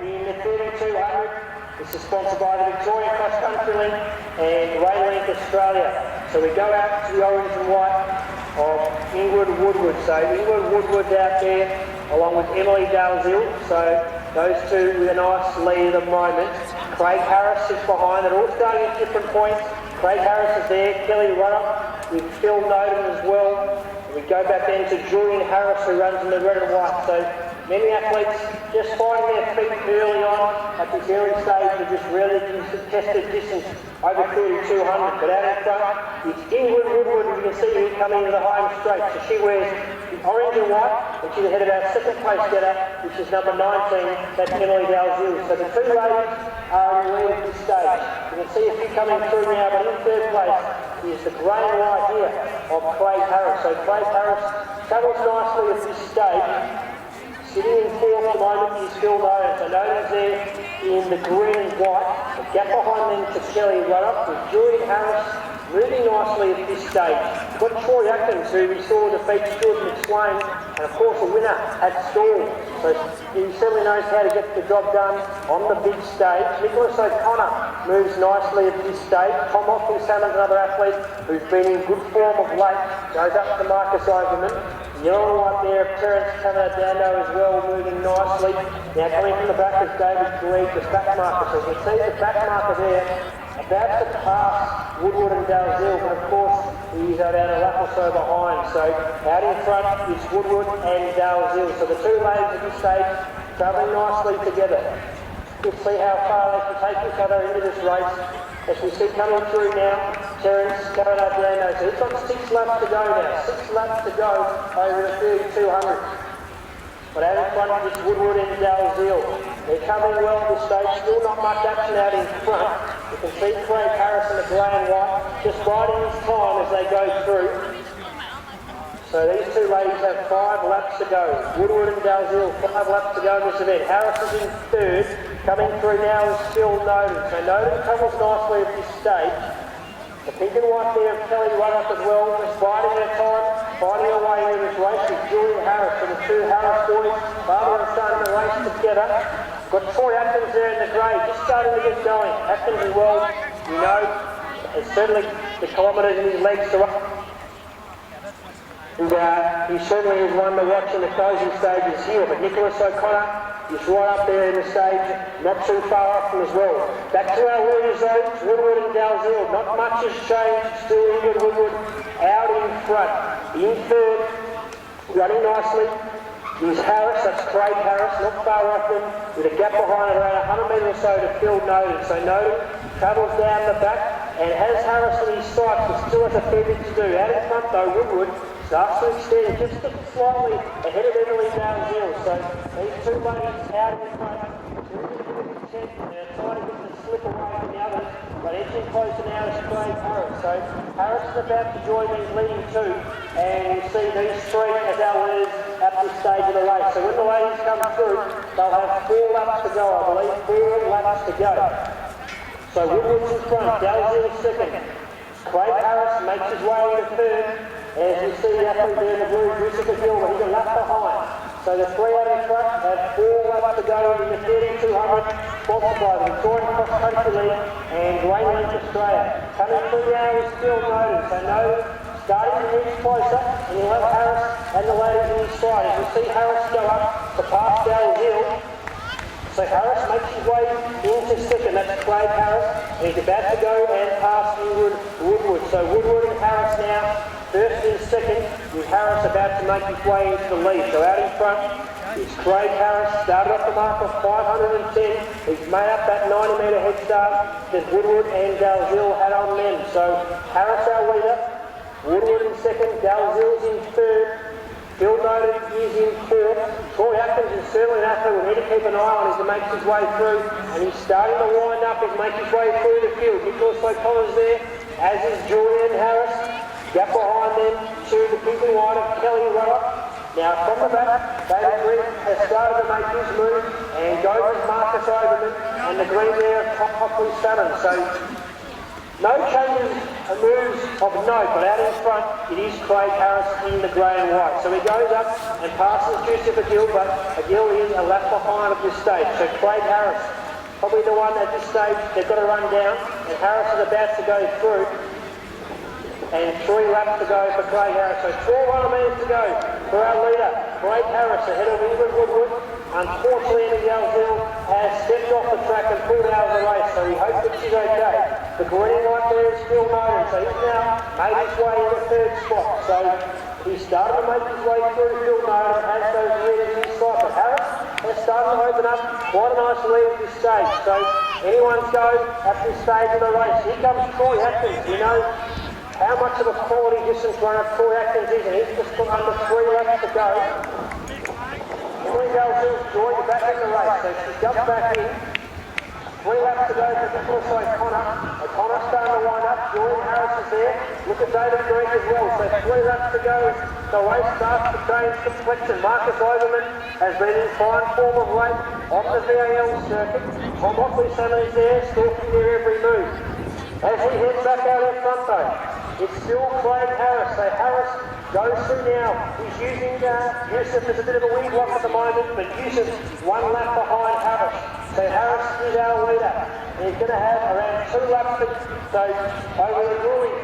in the 3200. This is sponsored by the Victorian Cross Country League and Rain League Australia. So we go out to the orange and white of Ingrid Woodward. So Ingrid Woodward's out there along with Emily Dalziel. So those two with a nice lead at the moment. Craig Harris is behind. They're all starting at different points. Craig Harris is there. Kelly Rutter with Phil Noden as well. We go back then to Julian Harris, who runs in the red and white. So many athletes just finding their feet early on at this early stage of just really contested distance over 3200. But out in front, it's Ingrid Woodward. You can see her coming into the home straight. So she wears the orange and white, and she's ahead of our second place getter, which is number 19, that's Emily Dalziel. So the two ladies are in the lead at this stage. You can see a few coming through now, but in third place is the grey and white here of Craig Harris. So Craig Harris travels nicely at this stage. Sitting in fourth at the moment is Phil Noden. So Noden's there in the green and white. The gap behind them to Kelly Rutter with Julian Harris moving nicely at this stage. We've got Troy Atkins, who we saw defeat Stuart McSwain, and of course a winner at Stall. So he certainly knows how to get the job done on the big stage. Nicholas O'Connor moves nicely at this stage. Tom Hopkins-Hammond's another athlete who's been in good form of late. Goes up to Marcus Overman. Yellow and white there of Terence Cameradando as well, moving nicely. Now coming from the back is David Gleig, the back marker. So you can see the back marker there about to pass Woodward and Dalziel, but of course he's about a lap or so behind. So out in front is Woodward and Dalziel. So the two ladies at this stage travelling nicely together. We'll see how far they can take each other into this race. As we see coming through now, Terence Cameradando. So he's got 6 laps to go now. 6 laps to go over the 3200. But out in front is Woodward and Dalziel. They're coming well at this stage, still not much action out in front. You can see Craig Harris in the grey and white just biding his time as they go through. So these two ladies have 5 laps to go. Woodward and Dalziel, 5 laps to go in this event. Harris is in third. Coming through now is Phil Noden. So Noden travels nicely at this stage. The pink and white there of Kelly Rutter as well, just biding their time, finding a way in this race with Julian Harris. So the two Harris boys, father and son, in the race together. Got Troy Atkins there in the grey, just starting to get going. Atkins as well, you know, and certainly the kilometres in his legs are up. And he certainly is one to watch in the closing stages here, but Nicholas O'Connor is right up there in the stage, not too far off them as well. Back to our leaders though, Woodward and Dalziel. Not much has changed, still Ingrid Woodward out in front. In third, running nicely, is Harris, that's Craig Harris, not far off them, with a gap behind it around 100 metres or so to Phil Noden. So Noden travels down the back and has Harris in his sights, but still has a fair bit to do. Out in front though, Woodward starts to extend just slightly ahead of Emily Dalziel. So these two ladies out in front, they're trying to get the slip away from the others, but edging closer now is Craig Harris. So Harris is about to join these leading two, and you see these three as our leaders at this stage of the race. So when the ladies come through, they'll have 4 laps to go, I believe, 4 laps to go. So Woodward's in front, Dalziel second. Craig Harris makes his way into third. As you see the athlete there in the blue, Jessica Gilbert, he's a lap behind. So the 3 out in front have 4 laps to go in the 3200, sponsored by the Victorian Cross Country League and Rain League Australia. Coming through now is Phil Noden. So Noden starting to move closer, and he'll have Harris and the ladies on his side. As we see Harris go up to pass Dalziel. So Harris makes his way into second, that's Craig Harris, and he's about to go and pass Ingrid Woodward. So Woodward and Harris now, first and second, with Harris about to make his way into the lead. So out in front is Craig Harris, started off the mark of 510. He's made up that 90-metre head start that Woodward and Dalziel had on them. So Harris our leader, Woodward in second, Dalziel's in third. Phil Noden is in fourth. Troy Atkins is certainly an athlete we need to keep an eye on as he makes his way through, and he's starting to wind up as he makes his way through the field. Nicholas O'Connor's there, as is Julian Harris. Gap behind them to the pink and white of Kelly Rutter. Now from the back, David Gleig has started to make his move and goes with Marcus Overman and the green there of Tom Hockley's Salmon. So no changes moves of note, but out in front, it is Craig Harris in the grey and white. So he goes up and passes Joseph Agill, but Agill is a lap behind at this stage. So Craig Harris, probably the one at this stage, they've got to run down, and Harris is about to go through. And 3 laps to go for Craig Harris. So 400 metres to go for our leader, Craig Harris, ahead of Ingrid Woodward. Unfortunately, Andy Galzil has stepped off the track and pulled out of the race, so we hope that she's okay. The green light there is still noted, so he's now made his way in the 3rd spot. So he's starting to make his way through Phil Nolan, has those leaders in sight, but Harris has started to open up quite a nice lead at this stage. So anyone's go at this stage of the race. Here comes Troy Atkins. We know how much of a quality distance runner Troy Atkins is, and he's just got under 3 laps to go. Emily Galzil's joined back in the race, so she jumps back in. 3 laps to go for Nicholas O'Connor. O'Connor's starting to wind up. Julian Harris is there. Look at David Green as well. So 3 laps to go. The race starts to change complexion. Marcus Overman has been in fine form of late on the VAL circuit. Tom Hockley-son is there, stalking their every move. As he heads back out in front though, it's still Craig Harris. So Harris goes through now. He's using Yusuf as a bit of a wing block at the moment, but Yusuf 1 lap behind Harris. So Harris is our leader. And he's going to have around 2 laps. So over the grueling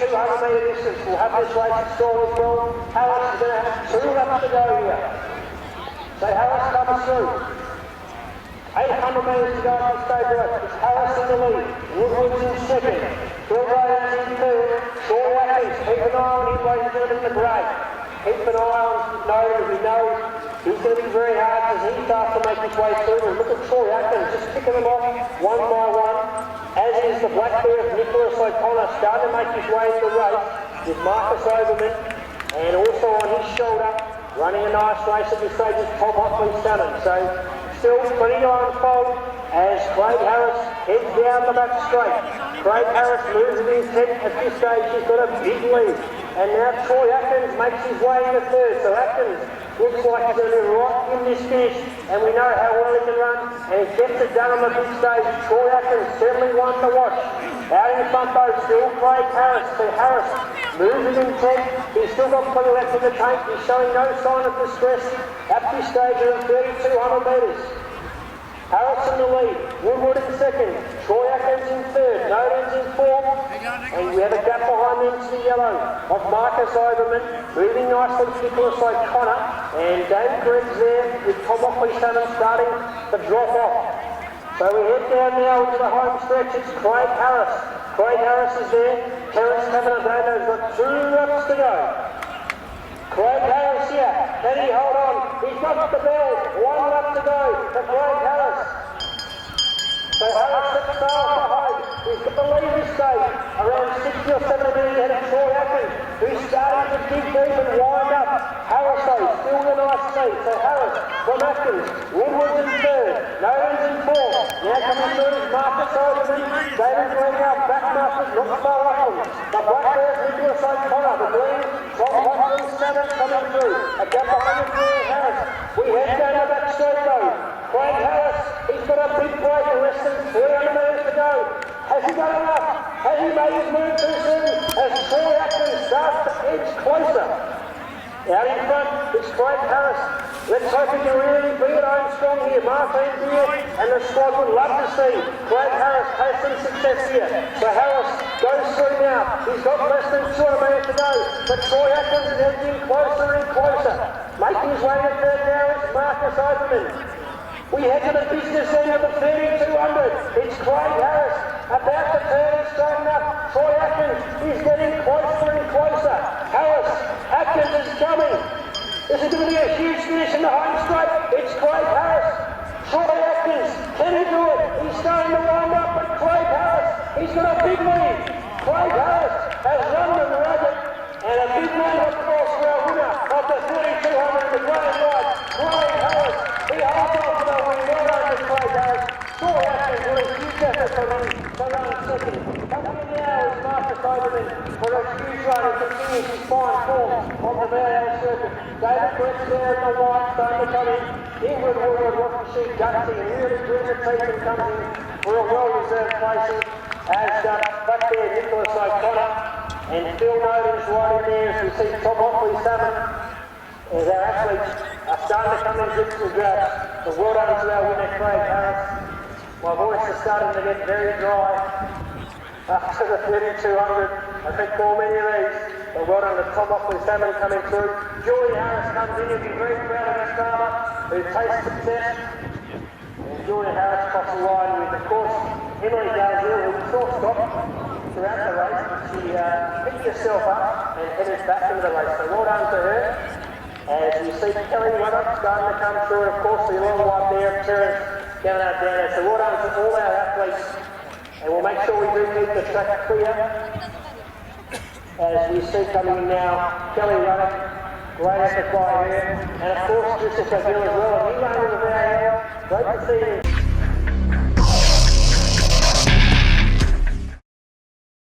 3,200 metre distance, we'll have this race stalled as well. Harris is going to have 2 laps to go here. So Harris comes through. 800 metres to go at this stage race. It's Harris in the lead. Woodward's in 2nd. Phil Ray's in 3rd. Troy Atkins, keep an eye on him, ladies and gentlemen, in the grey. Keep an eye on Nolan, as we know he's going to be very hard as he starts to make his way through. And look at Troy Atkins, just picking them off one by one. As is the black bear of Nicholas O'Connor, starting to make his way in the race with Marcus Overman. And also on his shoulder, running a nice race at this stage is Tom Hockley-son. So still plenty to unfold as Craig Harris heads down the back straight. Craig Harris moves in his head at this stage. He's got a big lead. And now Troy Atkins makes his way into 3rd. So Atkins looks like he's going to be right in this finish. And we know how well he can run. And he gets it done on the big stage. Troy Atkins certainly one to watch. Out in front though, still Craig Harris. So Harris moves in 10th. He's still got plenty left in the tank. He's showing no sign of distress at this stage of 3,200 metres. Harris in the lead, Woodward in 2nd, Troy Atkins in 3rd, Nolan's in 4th, and we have a gap behind them to the yellow of Marcus Overman, moving nicely to Nicholas O'Connor, and Dave Gregg's there with Tom Hockley-son starting to drop off. So we head down now into the home stretch. It's Craig Harris. Craig Harris is there, Terence Cavanagh has got 2 laps to go. Craig Harris here, can he hold on? He's got the bell, 1 lap to go for Craig Harris. So Harris sits far behind. He's got the lead this stage, around 60 or 70 metres ahead of Troy Atkins, who's starting to dig deep and wind up. Harris though, still in a nice lead. So Harris from Atkins, Woodward's in 3rd, Nolan's in 4th. Now coming through is Marcus Overman, David Green out, back markers, not far off them. The black bear's Nicholas O'Connor, the green, Tom Hockley-son coming through. A gap behind him through Harris. We head down the back straight though. Craig Harris, he's got a big break in less than 300 metres to go. Has he got enough? Has he made his move too soon? As Troy Atkins starts to edge closer. Out in front, it's Craig Harris. Let's hope he can really bring it home strong here. Martin Beard and the squad would love to see Craig Harris have some success here. So Harris goes through now. He's got less than 200 metres to go. But Troy Atkins is edging closer and closer. Making his way to 3rd now is Marcus Overman. We head to the business end of the 3,200. It's Craig Harris about to turn and straighten up. Troy Atkins is getting closer and closer. Harris, Atkins is coming. This is going to be a huge finish in the home straight. It's Craig Harris. Troy Atkins, can he do it? He's starting to wind up, but Craig Harris, he's got a big lead. Craig Harris has run the ragged, and a big lead of course for our winner of the 3,200 in the grey and white. Craig Harris, he holds on to the win. Well done to Craig Harris. Troy Atkins will a huge effort for him to run 2nd. Coming in now is Marcus Overman for a huge run and continues his fine form on the VAL circuit. David Brett's there in the white, starting to come in. Ingrid Woodward wants to shoot gutsy and really bring the team and comes in for a well-reserved place. as back there Nicholas O'Connor and Phil Noden's right in there as we see Tom Hockley Salmon as our athletes are starting to come in drips and drabs. So well done to our winner Craig Harris. My voice is starting to get very dry after the 3200. I think more many of these. But well done to Tom Hockley Salmon coming through. Julie Harris comes in, you'll be very proud of this farmer who tastes success. Julia Harris across the line with, of course, Emily Dalziel, who saw stop throughout the race. She picked herself up and headed back into the race. So well done to her. As you see Kelly Runner starting to come through, and of course the long white there, Terence going out down there. So well done to all our athletes. And we'll make sure we do keep the track clear. As we see coming in now, Kelly Runner, great effort by her. And of course, Jessica Gill as well. And he ran with the VAL. Great to see you.